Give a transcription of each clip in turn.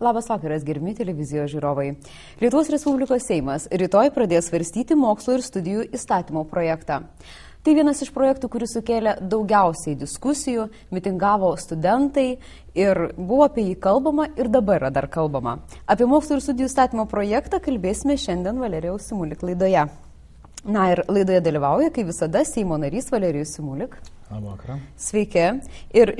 Labas vakaras, gerbimi televizijos žiūrovai. Lietuvos Respublikos Seimas rytoj pradės svarstyti mokslo ir studijų įstatymo projektą. Tai vienas iš projektų, kuris sukėlė daugiausiai diskusijų, mitingavo studentai ir buvo apie jį kalbama ir dabar yra dar kalbama. Apie mokslo ir studijų įstatymo projektą kalbėsime šiandien Valerijos Simulik laidoje. Na ir laidoje dalyvauja, kaip visada, Seimo narys Valerijus Simulik. Vakarą. Sveiki. Ir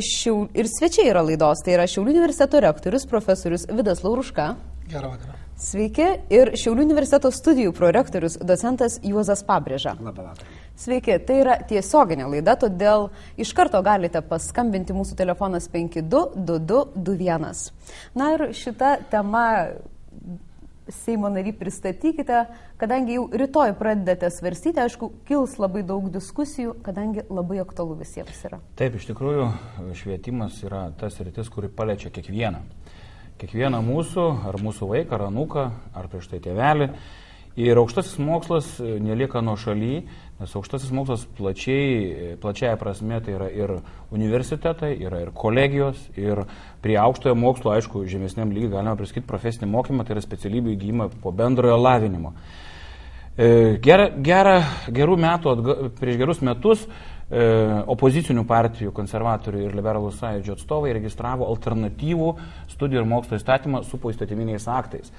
svečiai yra laidos, tai yra Šiaulių universiteto rektorius profesorius Vidas Lauruška. Gerą vakarą. Sveiki. Ir Šiaulių universiteto studijų prorektorius docentas Juozas Pabrėža. Labą vakarą. Sveiki. Tai yra tiesioginė laida, todėl iš karto galite paskambinti mūsų telefonas 522221. Na ir šitą temą Seimo nariai pristatykite, kadangi jau rytoj pradedate svarstyti, aišku, kils labai daug diskusijų, kadangi labai aktualu visiems yra. Taip, iš tikrųjų, švietimas yra tas sritis, kuri paliečia kiekvieną. Kiekvieną mūsų, ar mūsų vaiką, ar anūką, ar prieš tai tėvelį. Ir aukštasis mokslas nelieka nuo šaly, nes aukštasis mokslas plačiaja prasme tai yra ir universitetai, yra ir kolegijos, ir prie aukštojo mokslo, aišku, žemesniam lygiui galima priskirti profesinį mokymą, tai yra specialybių įgijimą po bendrojo lavinimo. Prieš gerus metus opozicinių partijų, konservatorių ir liberalų sąjūdžio atstovai registravo alternatyvų studijų ir mokslo įstatymą su poįstatyminiais aktais.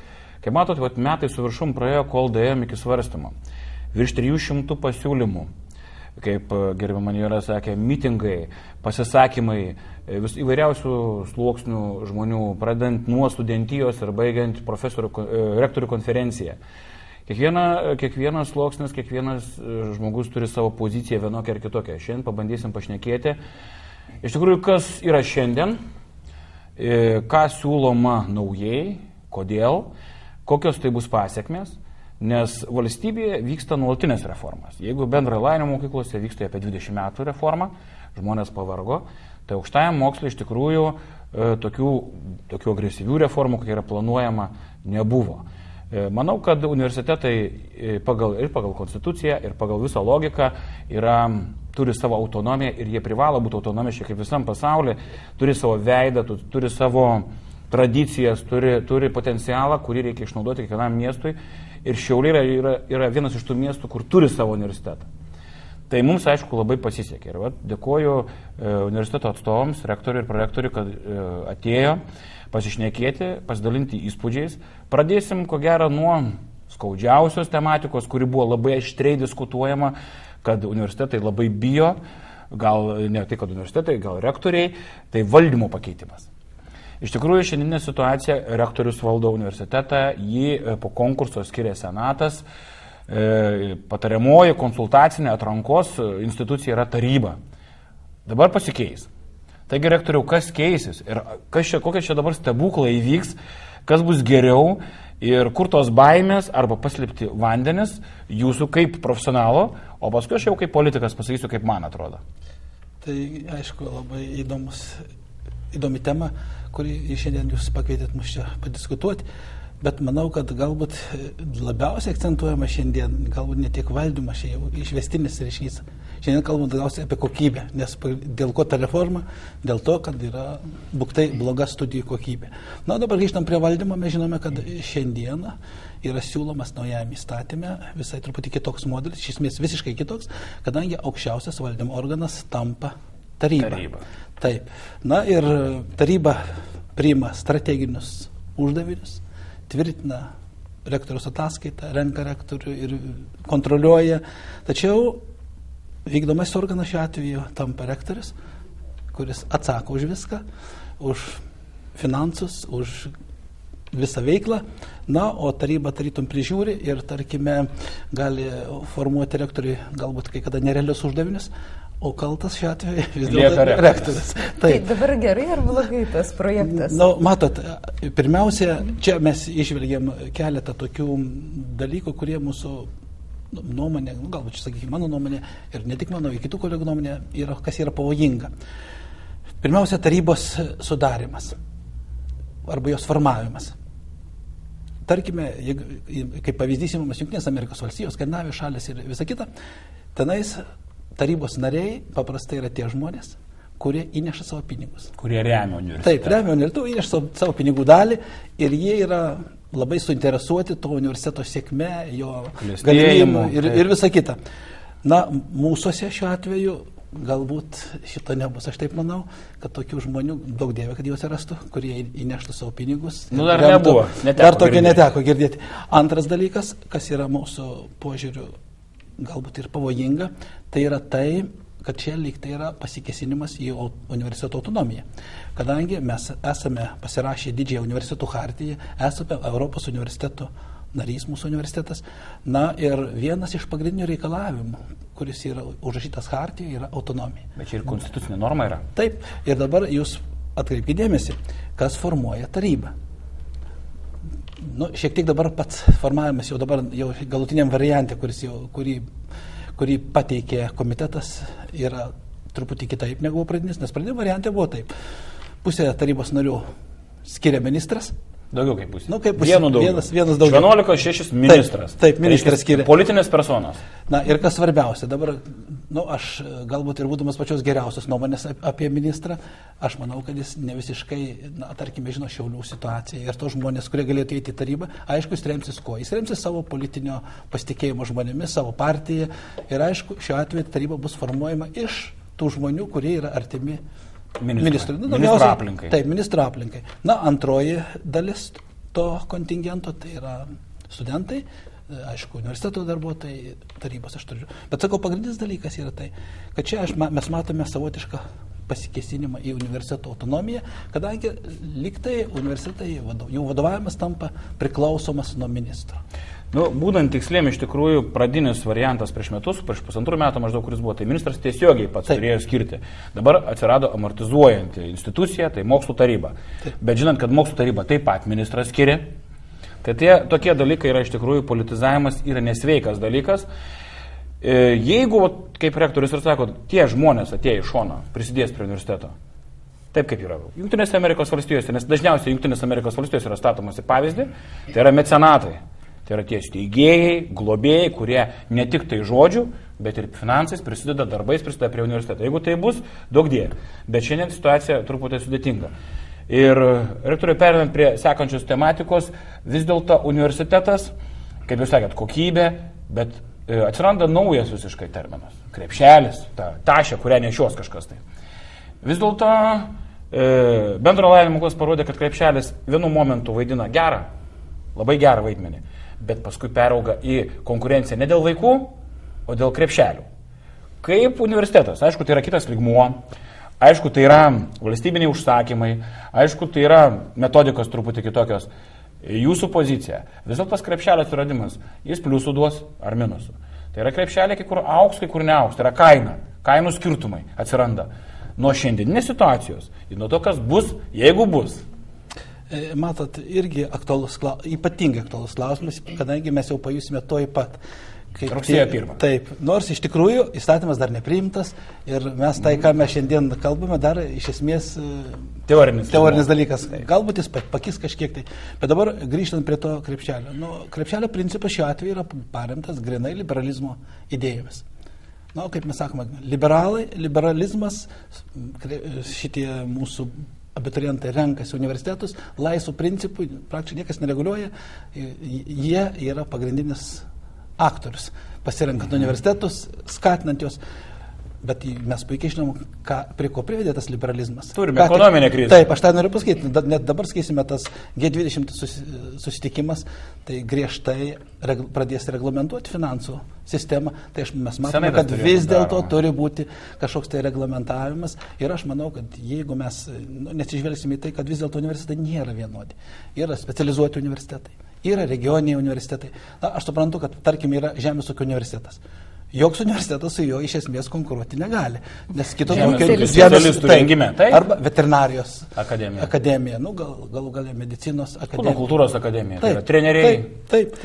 Kaip matot, metai su viršum praėjo, kol dėjom iki svarstymo. Virš 300 pasiūlymų, kaip gerbiama Manijora sakė, mitingai, pasisakymai, įvairiausių sluoksnių žmonių, pradedant nuo studentijos ir baigiant rektorių konferenciją. Kiekvienas sluoksnis, kiekvienas žmogus turi savo poziciją vienokią ar kitokią. Šiandien pabandysim pašnekėti. Iš tikrųjų, kas yra šiandien, ką siūloma naujai, kodėl, kokios tai bus pasiekmės, nes valstybėje vyksta nuolatinės reformas. Jeigu bendrojo lavinimo mokyklose vyksta apie 20 metų reforma, žmonės pavargo, tai aukštajam mokslui iš tikrųjų tokių agresyvių reformų, kokia yra planuojama, nebuvo. Manau, kad universitetai pagal konstituciją ir pagal visą logiką turi savo autonomiją ir jie privalo būti autonomiški kaip visam pasaulyje, turi savo veidą, turi savo tradicijas, turi potencialą, kurį reikia išnaudoti kiekvienam miestui. Ir Šiauliai yra vienas iš tų miestų, kur turi savo universitetą. Tai mums, aišku, labai pasisekė. Ir dėkoju universiteto atstovams, rektoriui ir prorektoriui, kad atėjo pasišnekėti, pasidalinti įspūdžiais. Pradėsim, ko gero, nuo skaudžiausios tematikos, kuri buvo labai aštriai diskutuojama, kad universitetai labai bijo, gal ne tai, kad universitetai, gal rektoriai, tai valdymo pakeitimas. Iš tikrųjų, šiandieninė situacija, rektorius valdo universitetą, jį po konkurso skiria senatas, patariamoji konsultacinė atrankos institucija yra taryba. Dabar pasikeis. Taigi, rektoriau, kas keisis ir kokie čia dabar stebuklai įvyks, kas bus geriau ir kur tos baimės arba paslėpti vandenis jūsų kaip profesionalo, o paskui aš jau kaip politikas pasakysiu, kaip man atrodo. Tai, aišku, labai įdomi tema, kurį šiandien jūs pakvietėt mus čia padiskutuoti, bet manau, kad galbūt labiausiai akcentuojama šiandien, galbūt ne tiek valdymas, čia jau išvestinis reiškinys. Šiandien kalbam daugiausiai apie kokybę, nes dėl ko ta reforma? Dėl to, kad yra buktai bloga studijų kokybė. Na, dabar grįžtam prie valdymo, mes žinome, kad šiandieną yra siūlomas naujajam įstatymė visai truputį kitoks modelis, iš esmės visiškai kitoks, kadangi aukščiausias valdymo organas tampa taryba. Taip. Na ir taryba priima strateginius uždavinius, tvirtina rektoriaus ataskaitą, renka rektorių ir kontroliuoja. Tačiau vykdomasis organas šiuo atveju tampa rektorius, kuris atsako už viską, už finansus, už visą veiklą. Na, o taryba tarytum prižiūri ir, tarkime, gali formuoti rektoriui galbūt kai kada nerealius uždavinius, o kaltas šiuo atveju vis dėlto rektorius. Tai dabar gerai ar blogai tas projektas? Na, matot, pirmiausia, čia mes išvelgiam keletą tokių dalykų, kurie mūsų nuomonė, galbūt, sakykime, mano nuomonė ir ne tik mano, ir kitų kolegų nuomonė, kas yra pavojinga. Pirmiausia, tarybos sudarimas arba jos formavimas. Tarkime, kaip pavyzdys įmamas Jungtinės Amerikos valstijos, Skandinavijos šalis ir visa kita, tenais tarybos nariai paprastai yra tie žmonės, kurie įneša savo pinigus. Kurie remia universitetą. Taip, remia universitetą, įneša savo pinigų dalį ir jie yra labai suinteresuoti to universiteto sėkme, jo galimybių ir visa kita. Na, mūsųse šiuo atveju galbūt šito nebus. Aš taip manau, kad tokių žmonių daug dievė, kad juos rastų, kurie įneštų savo pinigus. Nu, dar nebuvo. Dar tokio neteko girdėti. Antras dalykas, kas yra mūsų požiūriu galbūt ir pavojinga, tai yra tai, kad čia lyg tai yra pasikėsinimas į universiteto autonomiją. Kadangi mes esame pasirašę didžiąją universitetų chartiją, esame Europos universiteto narys mūsų universitetas. Na ir vienas iš pagrindinių reikalavimų, kuris yra užrašytas chartijoje, yra autonomija. Bet čia ir konstitucinė norma yra. Taip. Ir dabar jūs atkreipkite dėmesį, kas formuoja tarybą. Nu, šiek tiek dabar pats formavimas jau galutiniam variante, kurį pateikė komitetas, yra truputį kitaip negu buvo pradinis, nes pradinio variante buvo taip. Pusė tarybos narių skiria ministras. Daugiau kaip pusė. Nu, kaip pusė. Vienas daugiau. 11-6 ministras. Taip, ministras skiria. Politinės personos. Na ir kas svarbiausia, dabar, aš galbūt ir būdamas pačios geriausios nuomonės apie ministrą, aš manau, kad jis ne visiškai, tarkime, žino Šiaulių situaciją. Ir to žmonės, kurie galėtų įeiti į tarybą, aišku, jis remsis ko? Jis remsis savo politinio pasitikėjimo žmonėmis, savo partiją. Ir aišku, šiuo atveju taryba bus formuojama iš tų žmonių, kurie yra artimi ministrui. Ministro aplinkai. Taip, ministro aplinkai. Na, antroji dalis to kontingento, tai yra studentai, aišku, universiteto darbuotojai, tarybos aš turiu. Bet sakau, pagrindinis dalykas yra tai, kad čia mes matome savotišką pasikėsinimą į universiteto autonomiją, kadangi lygtai universitetai, jų vadovavimas tampa priklausomas nuo ministro. Nu, būdant tikslėm, iš tikrųjų, pradinis variantas prieš pusantrų metų maždaug, kuris buvo, tai ministras tiesiogiai pats turėjo skirti. Dabar atsirado amortizuojanti institucija, tai mokslo taryba. Taip. Bet žinant, kad mokslo taryba taip pat ministras skiria, tai tokie dalykai yra iš tikrųjų politizavimas, yra nesveikas dalykas. Jeigu, kaip rektorius ir sako, tie žmonės atėję iš šono prisidės prie universiteto, taip kaip yra Jungtinėse Amerikos valstijose, nes dažniausiai Jungtinės Amerikos valstijose yra statomas į pavyzdį, tai yra mecenatai. Tai yra tie steigėjai, globėjai, kurie ne tik tai žodžių, bet ir finansais prisideda, darbais prisideda prie universiteto. Jeigu tai bus, daug dievė. Bet šiandien situacija truputį sudėtinga. Ir rektoriui perinant prie sekančios tematikos, vis dėlto universitetas, kaip jūs sakėt, kokybė, bet atsiranda naujas visiškai terminas. Krepšelis, ta tašė, kurią nešios kažkas tai. Vis dėlto bendro lavinimo mokyklos parodė, kad krepšelis vienu momentu vaidina gerą, labai gerą vaidmenį. Bet paskui perauga į konkurenciją ne dėl vaikų, o dėl krepšelių. Kaip universitetas, aišku, tai yra kitas lygmuo, aišku, tai yra valstybiniai užsakymai, aišku, tai yra metodikos truputį kitokios. Jūsų pozicija, vis dėlto tas krepšelio atsiradimas, jis pliusų duos ar minusų. Tai yra krepšeliai, kai kur auks, kai kur neauks, tai yra kaina, kainų skirtumai atsiranda nuo šiandieninės situacijos ir nuo to, kas bus, jeigu bus. Matot, irgi ypatingai aktualus klausimas, kadangi mes jau pajusime toj pat. Rugsėjo 1. Taip, nors iš tikrųjų įstatymas dar nepriimtas ir mes tai, ką mes šiandien kalbame, dar iš esmės teorinis dalykas. Taip. Galbūt jis pakis kažkiek tai. Bet dabar grįžtant prie to krepšelio. Krepšelio principas šiuo atveju yra paremtas grinai liberalizmo idėjomis. Kaip mes sakome, liberalizmas, šitie mūsų abiturientai renkasi universitetus, laisvų principų, praktiškai niekas nereguliuoja, jie yra pagrindinis aktorius, pasirenkant universitetus, skatinant juos, bet mes puikiai žinom, prie ko privedė tas liberalizmas. Turime ekonominę krizę. Taip, aš tai noriu pasakyti, net dabar skaisime tas G20 susitikimas, tai griežtai pradės reglamentuoti finansų sistemą, tai mes matome, kad vis dėlto turi būti kažkoks tai reglamentavimas ir aš manau, kad jeigu mes nesižvelgsime į tai, kad vis dėlto universitetai nėra vienodi, yra specializuoti universitetai, yra regioniniai universitetai. Aš suprantu, kad tarkim yra Žemės ūkio universitetas. Joks universitetas su juo iš esmės konkuruoti negali. Nes kitos specialistų rengime, arba veterinarijos akademija, galų galę medicinos akademija. Kūno kultūros akademija, tai yra treneriai. Taip.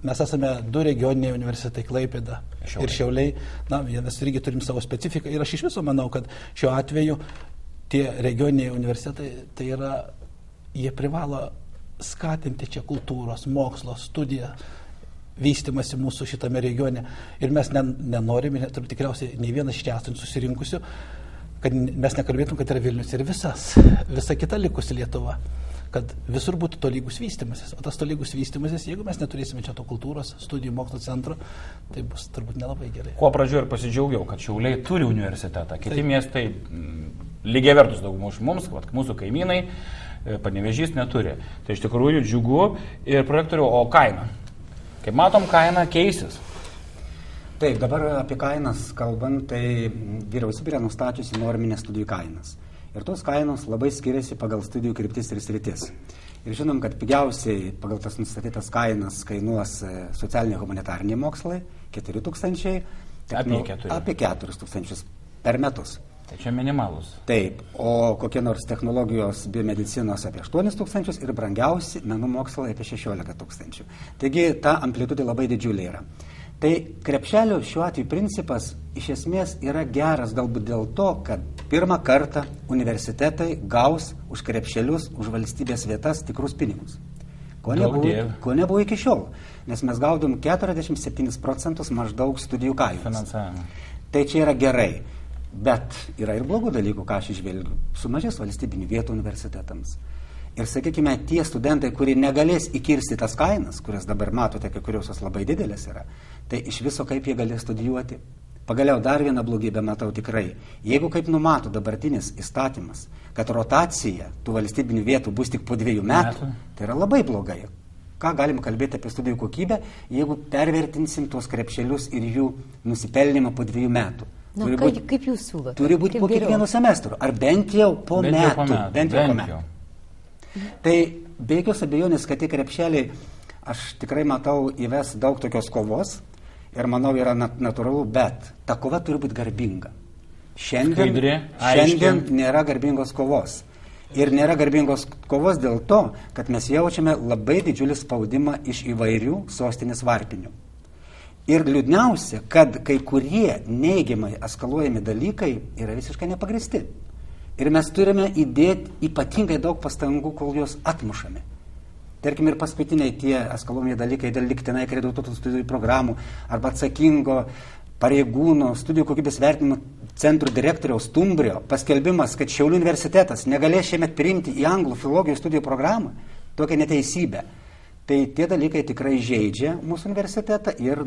Mes esame 2 regioniniai universitetai, Klaipėda ir Šiauliai. Mes irgi turim savo specifiką ir aš iš viso manau, kad šiuo atveju tie regioniniai universitetai, tai yra, jie privalo skatinti čia kultūros, mokslo, studiją, vystimasi mūsų šitame regione. Ir mes nenorime, tikriausiai nei vienas iš čia esant susirinkusių, kad mes nekalbėtum, kad yra Vilnius ir visa kita likusi Lietuva, kad visur būtų tolygus vystymasis. O tas tolygus vystymasis, jeigu mes neturėsime čia to kultūros, studijų, mokslo centro, tai bus turbūt nelabai gerai. Kuo pradžioje ir pasidžiaugiau, kad Šiauliai turi universitetą. Kiti miestai lygiai vertus daugumų už mums, mūsų kaimynai, Panevėžys neturi. Tai iš tikrųjų džiugu. Ir projektorių, o kaina? Kaip matom, kaina keisis. Taip, dabar apie kainas kalbant, tai vyriausybė yra nustačiusi norminės studijų kainas. Ir tos kainos labai skiriasi pagal studijų kryptis ir sritis. Ir žinom, kad pigiausiai pagal tas nustatytas kainas kainuos socialiniai humanitariniai mokslai 4 000, apie 4 000 per metus. Tai čia minimalus. Taip, o kokie nors technologijos biomedicinos apie 8 000 ir brangiausi menų mokslai apie 16 000. Taigi ta amplitudė labai didžiulė yra. Tai krepšelio šiuo atveju principas iš esmės yra geras galbūt dėl to, kad pirmą kartą universitetai gaus už krepšelius, už valstybės vietas tikrus pinigus. Ko nebuvo iki šiol, nes mes gaudom 47% maždaug studijų kainos. Finansavimą. Tai čia yra gerai. Bet yra ir blogų dalykų, ką aš išvelgiu. Sumažės valstybinių vietų universitetams. Ir sakykime, tie studentai, kurie negalės įkirsti tas kainas, kurias dabar matote, kai kurios labai didelės yra, tai iš viso kaip jie galės studijuoti. Pagaliau dar vieną blogybę matau tikrai. Jeigu kaip numato dabartinis įstatymas, kad rotacija tų valstybinių vietų bus tik po 2 metų, tai yra labai blogai. Ką galim kalbėti apie studijų kokybę, jeigu pervertinsim tuos krepšelius ir jų nusipelnimą po 2 metų. Na, kaip jūs siūlote? Turi būti po kiekvieno semestro, ar bent jau po metų. Tai be jokios abejonės, kad tie krepšeliai, aš tikrai matau įves daug tokios kovos ir manau yra natūralu, bet ta kova turi būti garbinga. Šiandien nėra garbingos kovos. Ir nėra garbingos kovos dėl to, kad mes jaučiame labai didžiulį spaudimą iš įvairių sostinės varpinių. Ir liūdniausia, kad kai kurie neigiamai eskaluojami dalykai yra visiškai nepagristi. Ir mes turime įdėti ypatingai daug pastangų, kol juos atmušame. Tarkim, ir paskutiniai tie eskaluojami dalykai dėl lygtinai akredituotų studijų programų arba atsakingo pareigūno studijų kokybės vertinimo centrų direktoriaus Stumbrio paskelbimas, kad Šiaulių universitetas negalės šiemet priimti į anglų filologijos studijų programą, tokia neteisybė. Tai tie dalykai tikrai žeidžia mūsų universitetą ir,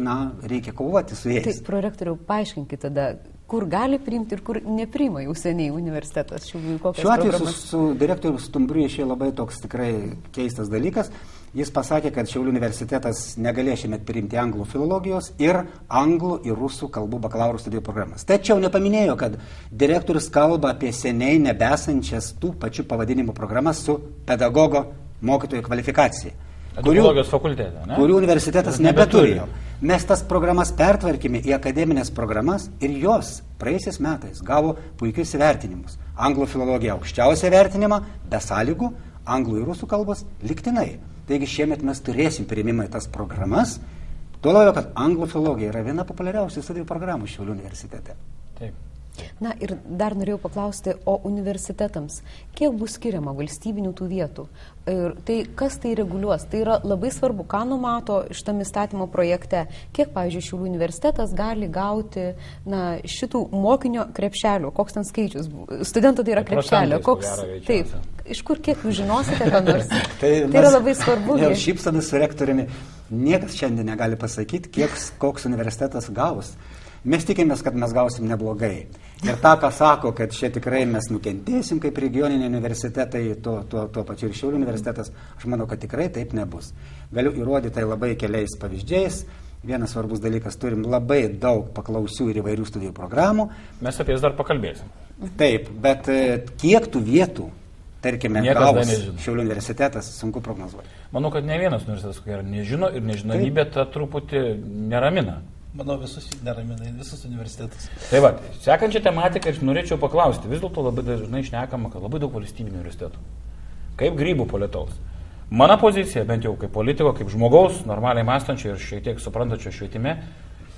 reikia kovoti su jais. Taip, prorektoriau, paaiškinkite tada, kur gali priimti ir kur nepriima jau seniai universitetas. Šiuo atveju su direktoriu Stumbriu išėjo labai toks tikrai keistas dalykas. Jis pasakė, kad Šiaulių universitetas negalės šiemet priimti anglų filologijos ir anglų ir rusų kalbų bakalauro studijų programas. Tačiau nepaminėjo, kad direktorius kalba apie seniai nebesančias tų pačių pavadinimų programas su pedagogo mokytojo kvalifikacija. Edukologijos fakultete, ne? Kurių universitetas nebeturėjo. Mes tas programas pertvarkėme į akademinės programas ir jos praėjusiais metais gavo puikius įvertinimus. Anglų filologija aukščiausią vertinimą, be sąlygų, anglų ir rusų kalbos lygtinai. Taigi šiemet mes turėsim priėmimą į tas programas, tuo labiau, kad anglų filologija yra viena populiariausių studijų programų Šiaulių universitete. Taip. Na ir dar norėjau paklausti, o universitetams, kiek bus skiriama valstybinių tų vietų? Ir tai kas tai reguliuos? Tai yra labai svarbu, ką numato šitame įstatymo projekte, kiek, pavyzdžiui, Šiaulių universitetas gali gauti šitų mokinio krepšelių, koks ten skaičius, studentų tai yra krepšelio, koks, taip, iš kur kiek jūs žinosite, ką nors? Tai yra labai svarbu. Jau šypsomis su rektoriumi, niekas šiandien negali pasakyti, koks universitetas gaus. Mes tikimės, kad mes gausim neblogai. Ir tą, ką sako, kad čia tikrai mes nukentėsim kaip regioniniai universitetai, tuo pačiu ir Šiaulių universitetas, aš manau, kad tikrai taip nebus. Galiu įrodyti tai labai keliais pavyzdžiais. Vienas svarbus dalykas, turim labai daug paklausių ir įvairių studijų programų. Mes apie jas dar pakalbėsim. Taip, bet kiek tų vietų, tarkime, gaus Šiaulių universitetas, sunku prognozuoti. Manau, kad ne vienas universitetas, ko nežino ir nežinomybė tą truputį neramina. Manau, visus neramina, visus universitetus. Tai va, sekančią tematiką aš norėčiau paklausti. Vis dėlto labai dažnai šnekama, kad labai daug valstybinių universitetų. Kaip grybų po lietaus. Mano pozicija, bent jau kaip politiko, kaip žmogaus, normaliai mąstančio ir šiek tiek suprantančio švietime,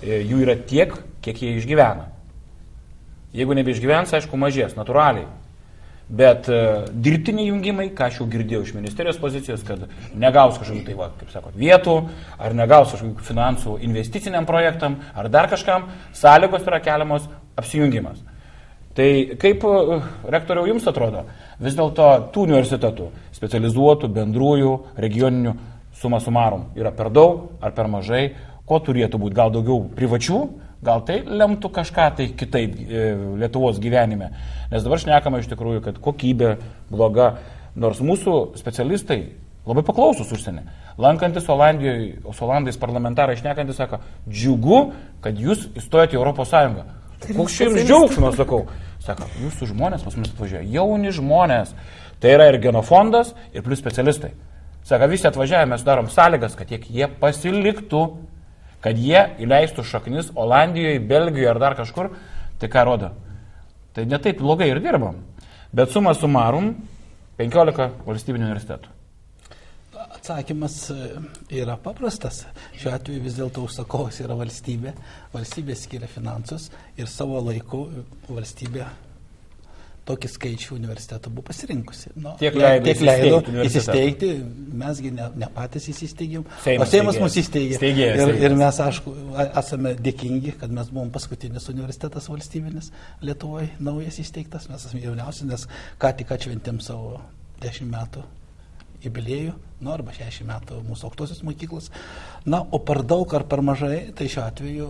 jų yra tiek, kiek jie išgyvena. Jeigu nebeišgyvens, aišku, mažės, natūraliai. Bet dirbtiniai jungimai, ką aš jau girdėjau iš ministerijos pozicijos, kad negaus kažkokių tai, kaip sakot, vietų, ar negaus kažkokių finansų investiciniam projektam, ar dar kažkam, sąlygos yra keliamos apsijungimas. Tai kaip, rektoriau, jums atrodo, vis dėlto tų universitetų, specializuotų, bendrųjų, regioninių, suma sumarum, yra per daug ar per mažai, ko turėtų būti, gal daugiau privačių, gal tai lemtų kažką tai kitaip Lietuvos gyvenime. Nes dabar šnekama iš tikrųjų, kad kokybė bloga, nors mūsų specialistai labai paklausus užsienį. Lankantis Olandijoje, su Olandais parlamentarai šnekantis sako, džiugu, kad jūs įstojate į Europos Sąjungą. Koks čia jums džiaugsmas, sakau. Sako, jūsų žmonės pas mus atvažiuoja, jauni žmonės. Tai yra ir genofondas, ir plus specialistai. Sako, visi atvažiavę, mes darom sąlygas, kad jie pasiliktų, kad jie įleistų šaknis Olandijoje, Belgijoje ar dar kažkur. Tai ką rodo? Tai ne taip blogai ir dirbam. Bet suma sumarum 15 valstybinių universitetų. Atsakymas yra paprastas. Šiuo atveju vis dėlto užsakovas yra valstybė. Valstybė skiria finansus ir savo laiku valstybė tokį skaičių universitetų buvo pasirinkusi. Tiek leido įsisteigti, mesgi ne patys įsisteigėm, o Seimas mus įsteigė. Ir mes, aišku, esame dėkingi, kad mes buvom paskutinis universitetas valstybinis Lietuvoje, naujas įsteigtas, mes esame jauniausi, nes ką tik atšventėm savo 10 metų jubiliejų, arba 60 metų mūsų aukštosios mokyklos. Na, o per daug ar per mažai, tai šiuo atveju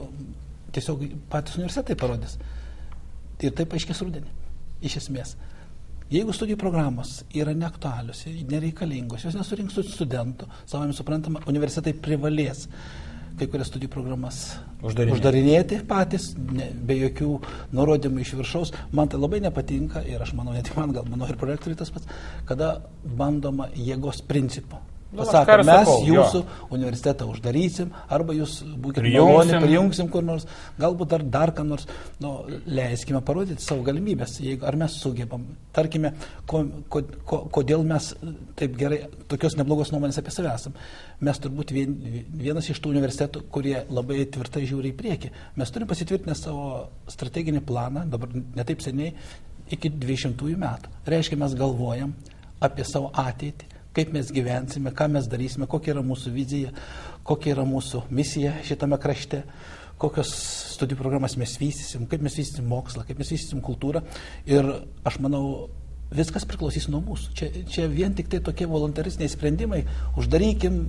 tiesiog patys universitetai parodys. Ir tai paaiškės rudenį, iš esmės. Jeigu studijų programos yra neaktualios, nereikalingos, jos nesurinks studentų, savami suprantama, universitetai privalės kai kurias studijų programas uždarinėti patys, be jokių nurodymų iš viršaus. Man tai labai nepatinka ir aš manau, ne tik man, gal mano ir prorektoriui tas pats, kada bandoma jėgos principu. Pasako, mes jūsų universitetą uždarysim, arba jūs būkite maloni, prijungsim kur nors, galbūt dar ką nors, leiskime parodyti savo galimybės, ar mes sugebam. Tarkime, kodėl mes taip gerai, tokios neblogos nuomonės apie save esam. Mes turbūt vienas iš tų universitetų, kurie labai tvirtai žiūri į priekį. Mes turim pasitvirtinę savo strateginį planą, dabar netaip seniai, iki 200 metų. Reiškia, mes galvojam apie savo ateitį, kaip mes gyvensime, ką mes darysime, kokia yra mūsų vizija, kokia yra mūsų misija šitame krašte, kokios studijų programas mes vystysim, kaip mes vystysim mokslą, kaip mes vystysim kultūrą. Ir aš manau, viskas priklausys nuo mūsų. Čia vien tik tai tokie voluntaristiniai sprendimai, uždarykim,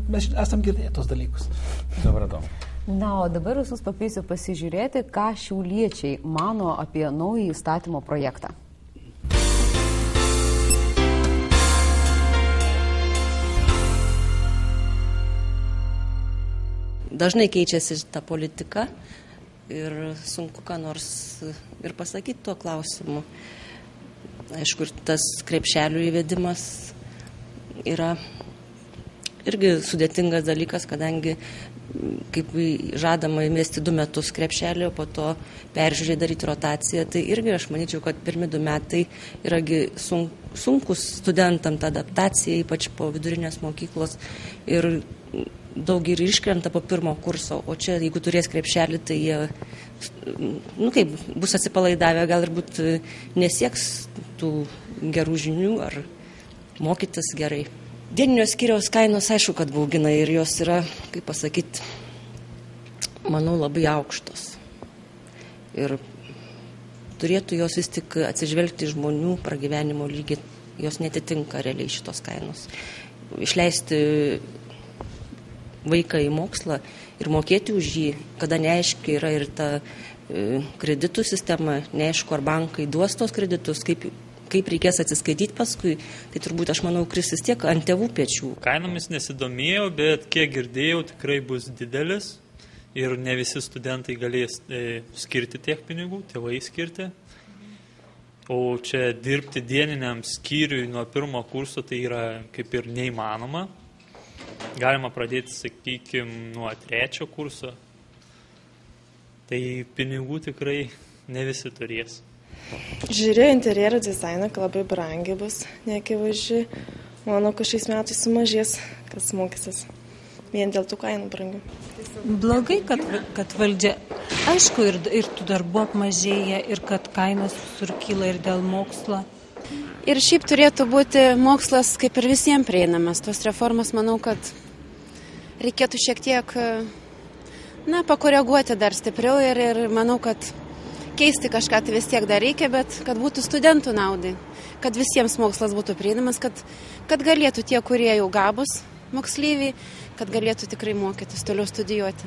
mes esam girdėję tos dalykus. Supratau. Na, o dabar visus pakviesiu pasižiūrėti, ką šiauliečiai mano apie naują įstatymo projektą. Dažnai keičiasi ta politika ir sunku ką nors ir pasakyti tuo klausimu. Aišku, ir tas krepšelių įvedimas yra irgi sudėtingas dalykas, kadangi kaip žadama įmesti 2 metus krepšelį, o po to peržiūrėti daryti rotaciją, tai irgi aš manyčiau, kad pirmi 2 metai yragi sunkus studentam ta adaptacija, ypač po vidurinės mokyklos, ir daug ir iškrenta po 1 kurso, o čia, jeigu turės krepšelį, tai jie, bus atsipalaidavę, gal ir būt nesieks tų gerų žinių ar mokytis gerai. Dieninio skyriaus kainos, aišku, kad baugina ir jos yra, kaip pasakyti, manau, labai aukštos. Ir turėtų jos vis tik atsižvelgti žmonių pragyvenimo lygį, jos netitinka realiai šitos kainos. Išleisti vaiką į mokslą ir mokėti už jį, kada neaiškiai yra ir ta kreditų sistema, neaišku, ar bankai duos tos kreditus, kaip reikės atsiskaityti paskui, tai turbūt, aš manau, kris vis tiek ant tėvų pečių. Kainomis nesidomėjau, bet kiek girdėjau, tikrai bus didelis ir ne visi studentai galės skirti tiek pinigų, tėvai skirti. O čia dirbti dieniniam skyriui nuo 1 kurso tai yra kaip ir neįmanoma. Galima pradėti, sakykime, nuo 3 kurso. Tai pinigų tikrai ne visi turės. Žiūrėjau interjero dizainą, kad labai brangiai bus, neakivaizdžiai. Manau, kad šiais metais sumažės, kas mokysis. Vien dėl tų kainų brangių. Blogai, kad valdžia, aišku, ir tų darbų apmažėja, ir kad kainos surkyla ir dėl mokslo. Ir šiaip turėtų būti mokslas kaip ir visiems prieinamas. Tos reformas, manau, kad reikėtų šiek tiek pakoreguoti dar stipriau ir manau, kad keisti kažką tai vis tiek dar reikia, bet kad būtų studentų naudai, kad visiems mokslas būtų prieinamas, kad galėtų tie, kurie jau gabus moksleiviai, kad galėtų tikrai mokytis, toliau studijuoti.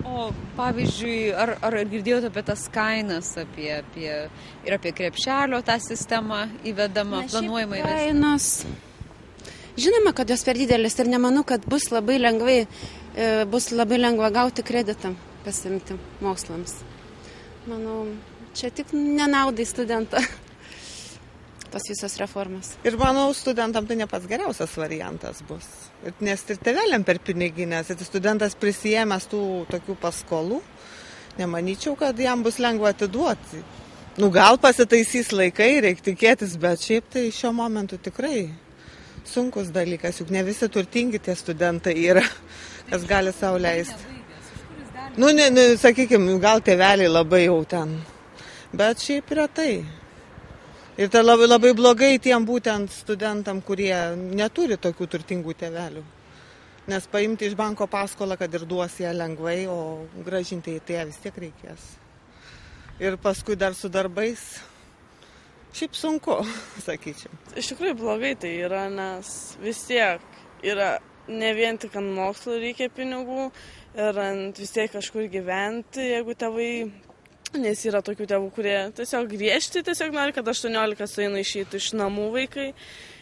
O pavyzdžiui, ar girdėjote apie tas kainas, ir apie krepšelio tą sistemą įvedamą, planuojama įvesti? Kainos. Žinoma, kad jos per didelis ir nemanau, kad bus labai lengva gauti kreditą pasimti mokslams. Manau, čia tik nenaudai studentą. Tos visos reformas. Ir manau, studentam tai ne pats geriausias variantas bus. Nes ir tėveliam per piniginės, ir studentas prisijėmęs tų tokių paskolų, nemanyčiau, kad jam bus lengva atiduoti. Gal pasitaisys laikai, reikia tikėtis, bet šiaip tai šiuo momentu tikrai sunkus dalykas, juk ne visi turtingi tie studentai yra, kas gali sau leisti. Sakykime, gal tėveliai labai jau ten, bet šiaip yra tai. Ir tai labai blogai tiem būtent studentam, kurie neturi tokių turtingų tėvelių. Nes paimti iš banko paskolą, kad ir duos ją lengvai, o grąžinti į tai vis tiek reikės. Ir paskui dar su darbais. Šiaip sunku, sakyčiau. Iš tikrųjų blogai tai yra, nes vis tiek yra ne vien tik ant mokslo reikia pinigų, ir ant vis tiek kažkur gyventi, jeigu tėvai... Nes yra tokių tėvų, kurie tiesiog griežti, tiesiog nori, kad 18 sueina išėti iš namų vaikai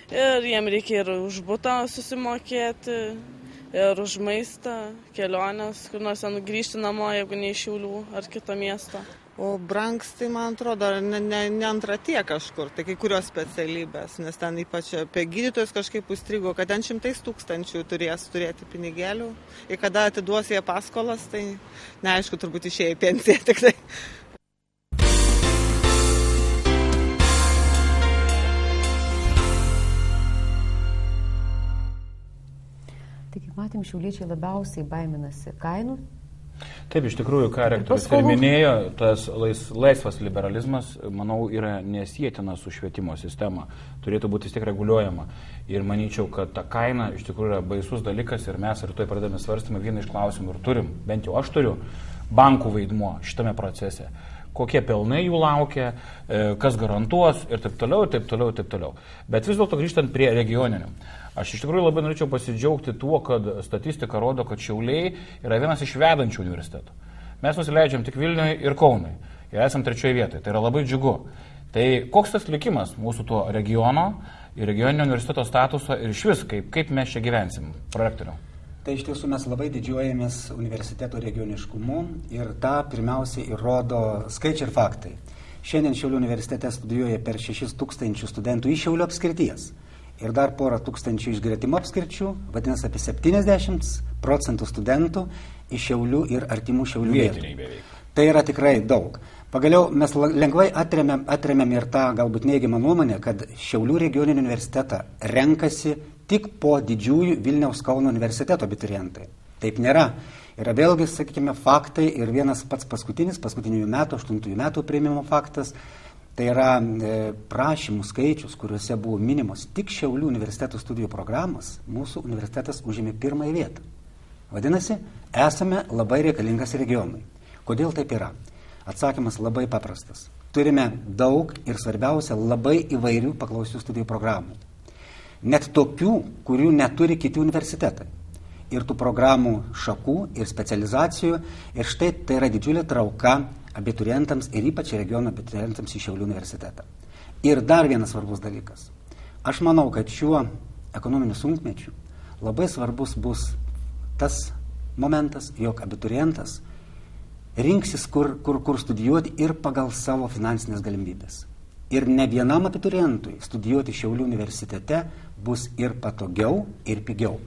ir jiem reikia ir už butą susimokėti, ir už maistą, kelionės, kur nors grįžti namo, jeigu ne iš Šiaulių ar kito miesto. O brangs, tai man atrodo, ne antra tie kažkur, tai kai kurios specialybės, nes ten ypač apie gydytojus kažkaip užstrigo, kad ten 100 000 turės turėti pinigėlių ir kada atiduos jie paskolas, tai neaišku, turbūt išėję į pensiją tik tai. Tai kaip matėm, šiauliečiai labiausiai baiminasi kainų. Taip, iš tikrųjų, ką rektorius ir minėjo, tas laisvas liberalizmas, manau, yra nesietina su švietimo sistema. Turėtų būti vis tiek reguliuojama. Ir manyčiau, kad ta kaina iš tikrųjų yra baisus dalykas ir mes rytoj pradedame svarstymą vieną iš klausimų ir turim, bent jau aš turiu, bankų vaidmuo šitame procese. Kokie pelnai jų laukia, kas garantuos ir taip toliau, ir taip toliau, ir taip toliau. Bet vis dėlto grįžtant prie regioninių. Aš iš tikrųjų labai norėčiau pasidžiaugti tuo, kad statistika rodo, kad Šiauliai yra vienas iš vedančių universitetų. Mes nusileidžiam tik Vilniui ir Kaunui ir esam 3 vietoje. Tai yra labai džiugu. Tai koks tas likimas mūsų to regiono ir regioninio universiteto statuso ir iš vis, kaip mes čia gyvensim, prorektoriau? Tai iš tiesų mes labai didžiuojamės universiteto regioniškumu ir tą pirmiausiai įrodo skaičiai ir faktai. Šiandien Šiaulių universitete studijuoja per 6 000 studentų iš Šiaulių apskrities. Ir dar porą tūkstančių iš gretimų apskričių, vadinasi apie 70% studentų iš Šiaulių ir artimų Šiaulių vietų. Tai yra tikrai daug. Pagaliau mes lengvai atremiam ir tą galbūt neigiamą nuomonę, kad Šiaulių regioninį universitetą renkasi tik po didžiųjų Vilniaus Kauno universiteto abiturientai. Taip nėra. Yra vėlgi, sakykime, faktai ir vienas pats paskutinių metų, 8 metų priėmimo faktas. Tai yra prašymų skaičius, kuriuose buvo minimos tik Šiaulių universiteto studijų programos, mūsų universitetas užėmė 1 vietą. Vadinasi, esame labai reikalingas regionui. Kodėl taip yra? Atsakymas labai paprastas. Turime daug ir svarbiausia labai įvairių paklausių studijų programų. Net tokių, kurių neturi kiti universitetai. Ir tų programų šakų ir specializacijų. Ir štai tai yra didžiulė trauka abiturientams ir ypač regiono abiturientams į Šiaulių universitetą. Ir dar vienas svarbus dalykas. Aš manau, kad šiuo ekonominiu sunkmečiu labai svarbus bus tas momentas, jog abiturientas rinksis, kur studijuoti ir pagal savo finansinės galimybės. Ir ne vienam abiturientui studijuoti Šiaulių universitete bus ir patogiau, ir pigiau.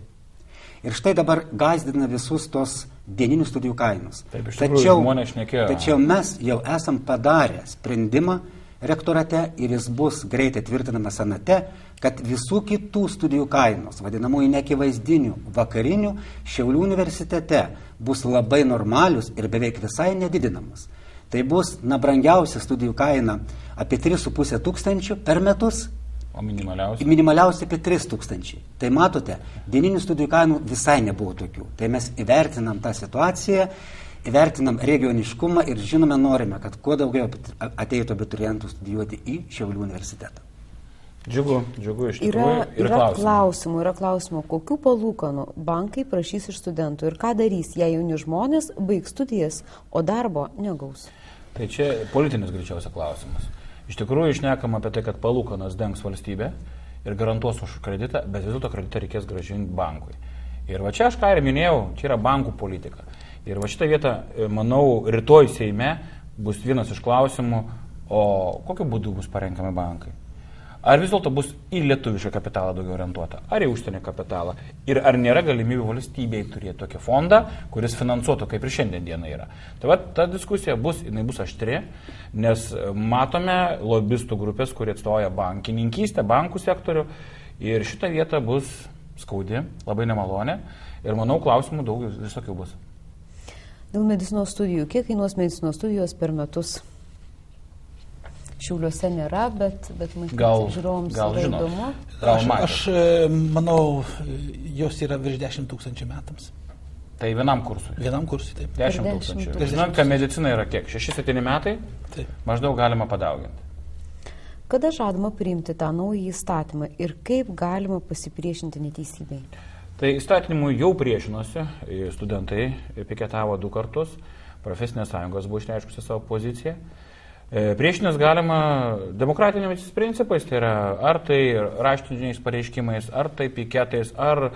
Ir štai dabar gąsdina visus tos dieninių studijų kainos. Taip, iš tikrųjų, žmonės šnekėjo. Tačiau mes jau esam padarę sprendimą rektorate ir jis bus greitai tvirtinamas senate, kad visų kitų studijų kainos, vadinamųjų neakivaizdinių vakarinių, Šiaulių universitete bus labai normalius ir beveik visai nedidinamas. Tai bus brangiausia studijų kaina apie 3,5 tūkstančių per metus. O minimaliausiai? Minimaliausiai apie 3 000. Tai matote, dieninių studijų kainų visai nebuvo tokių. Tai mes įvertinam tą situaciją įvertinam regioniškumą ir žinome, norime, kad kuo daugiau ateitų abiturientų studijuoti į Šiaulių universitetą. Džiugu iš tikrųjų. Yra klausimų, kokių palūkanų bankai prašys iš studentų ir ką darys, jei jauni žmonės baigs studijas, o darbo negaus. Tai čia politinis greičiausia klausimas. Iš tikrųjų išnekam apie tai, kad palūkanas dengs valstybė ir garantuos už kreditą, bet vis dėlto kreditą reikės grąžinti bankui. Ir va čia aš ką ir minėjau, čia yra bankų politika. Ir va šitą vietą, manau, rytoj Seime bus vienas iš klausimų, o kokiu būdu bus parenkami bankai. Ar vis dėlto bus į lietuvišką kapitalą daugiau orientuota, ar į užsienio kapitalą. Ir ar nėra galimybių valstybei turėti tokį fondą, kuris finansuotų, kaip ir šiandien diena yra. Tai va, ta diskusija jinai bus aštri, nes matome lobistų grupės, kurie atstovauja bankininkystę, bankų sektorių. Ir šita vieta bus skaudi, labai nemalonė. Ir manau, klausimų daug visokių bus. Dėl medicinos studijų. Kiek kainuos medicinos studijos per metus? Šiauliuose nėra, bet žiūrovams yra įdomu. Aš manau, jos yra virš 10 000 metams. Tai vienam kursui? Vienam kursui, taip. 10 000. Žinant, kad medicina yra kiek? 6-7 metai? Taip. Maždaug galima padauginti. Kada žadama priimti tą naują įstatymą ir kaip galima pasipriešinti neteisybei? Tai įstatymui jau priešinosi, studentai piketavo 2 kartus, profesinės sąjungos buvo išreiškusi savo poziciją. Priešinas galima demokratinėmis principais, tai yra ar tai raštiniais pareiškimais, ar tai piketais, ar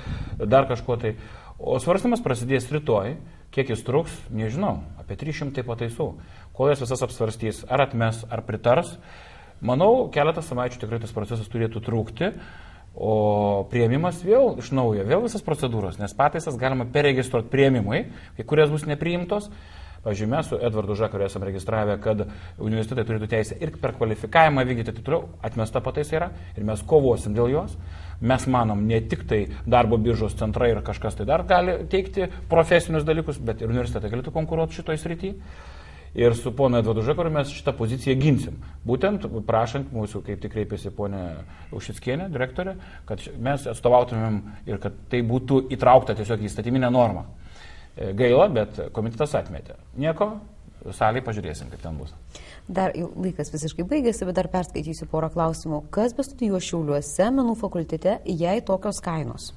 dar kažkuo tai. O svarstymas prasidės rytoj, kiek jis truks, nežinau, apie 300 pataisų. Kol jas visas apsvarstys, ar atmes, ar pritars, manau, keletą savaičių tikrai tas procesas turėtų trūkti, o priėmimas vėl iš naujo, vėl visas procedūros, nes pataisas galima perregistruoti priėmimui, kai kurias bus nepriimtos. Pavyzdžiui, mes su Edvardu Žakariu esame registravę, kad universitetai turėtų teisę ir per kvalifikavimą vykdyti, tai toliau atmesta pataisa yra ir mes kovosim dėl jos. Mes manom, ne tik tai darbo biržos centrai ir kažkas tai dar gali teikti profesinius dalykus, bet ir universitetai galėtų konkuruoti šitoj srity. Ir su ponu Edvardu Žakariu mes šitą poziciją ginsim. Būtent prašant mūsų, kaip tik kreipėsi ponė Ušickienė, direktorė, kad mes atstovautumėm ir kad tai būtų įtraukta tiesiog į įstatyminę normą. Gaila, bet komitetas atmetė. Nieko, salėje pažiūrėsim, kaip ten bus. Dar jau laikas visiškai baigėsi, bet dar perskaitysiu porą klausimų. Kas bestudijuos Šiauliuose menų fakultete, jei tokios kainos?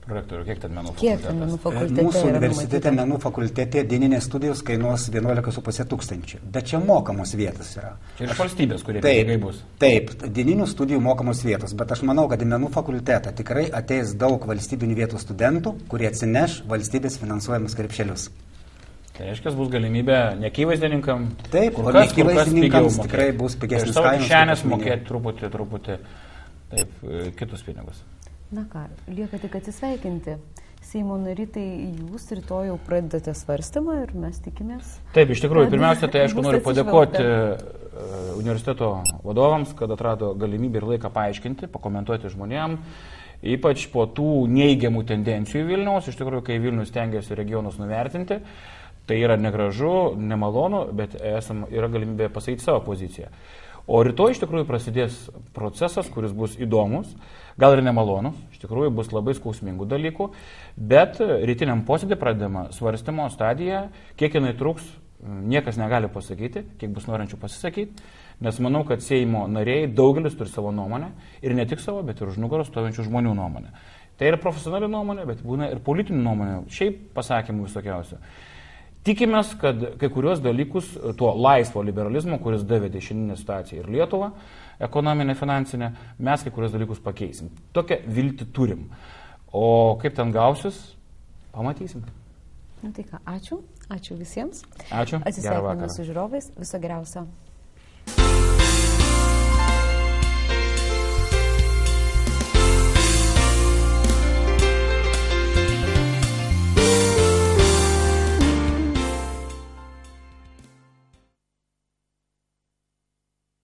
Prorektorių, kiek ten menų fakultetas? Kiek ten menų fakultete? Mūsų universitete menų fakultete dieninės studijos kainuos 11,5 tūkstančių, bet čia mokamos vietos yra. Čia iš valstybės, kurie pinigai bus. Taip, dieninių studijų mokamos vietos, bet aš manau, kad į menų fakultetą tikrai ateis daug valstybinių vietų studentų, kurie atsineš valstybės finansuojamus krepšelius. Tai reiškia, bus galimybė nekyvaizdininkam, taip, o nekyvaizdininkams tikrai bus pigesnis kainos. Kišenės mokėti truputį taip, kitus pinigus. Na ką, lieka tik atsisveikinti. Seimo nariai, tai jūs rytoj jau pradedate svarstymą ir mes tikimės. Taip, iš tikrųjų, pirmiausia, tai aišku noriu padėkoti universiteto vadovams, kad atrado galimybę ir laiką paaiškinti, pakomentuoti žmonėm, ypač po tų neigiamų tendencijų Vilniaus, iš tikrųjų, kai Vilnius stengiasi regionus nuvertinti, tai yra negražu, nemalonu, bet yra galimybė pasakyti savo poziciją. O rytoj iš tikrųjų prasidės procesas, kuris bus įdomus, gal ir nemalonus, iš tikrųjų bus labai skausmingų dalykų, bet rytiniam posėdį pradedama svarstymo stadija, kiek jinai truks, niekas negali pasakyti, kiek bus norinčių pasisakyti, nes manau, kad Seimo nariai daugelis turi savo nuomonę ir ne tik savo, bet ir už nugaros stovinčių žmonių nuomonę. Tai yra profesionali nuomonė, bet būna ir politinių nuomonė, šiaip pasakymų visokiausių. Tikimės, kad kai kurios dalykus, tuo laisvo liberalizmo, kuris davė šiandieninę situaciją ir Lietuvą, ekonominę, finansinę, mes kai kurios dalykus pakeisim. Tokią viltį turim. O kaip ten gausis, pamatysim. Na tai ką, ačiū visiems. Ačiū. Atsisveikiname su žiūrovais. Viso geriausio.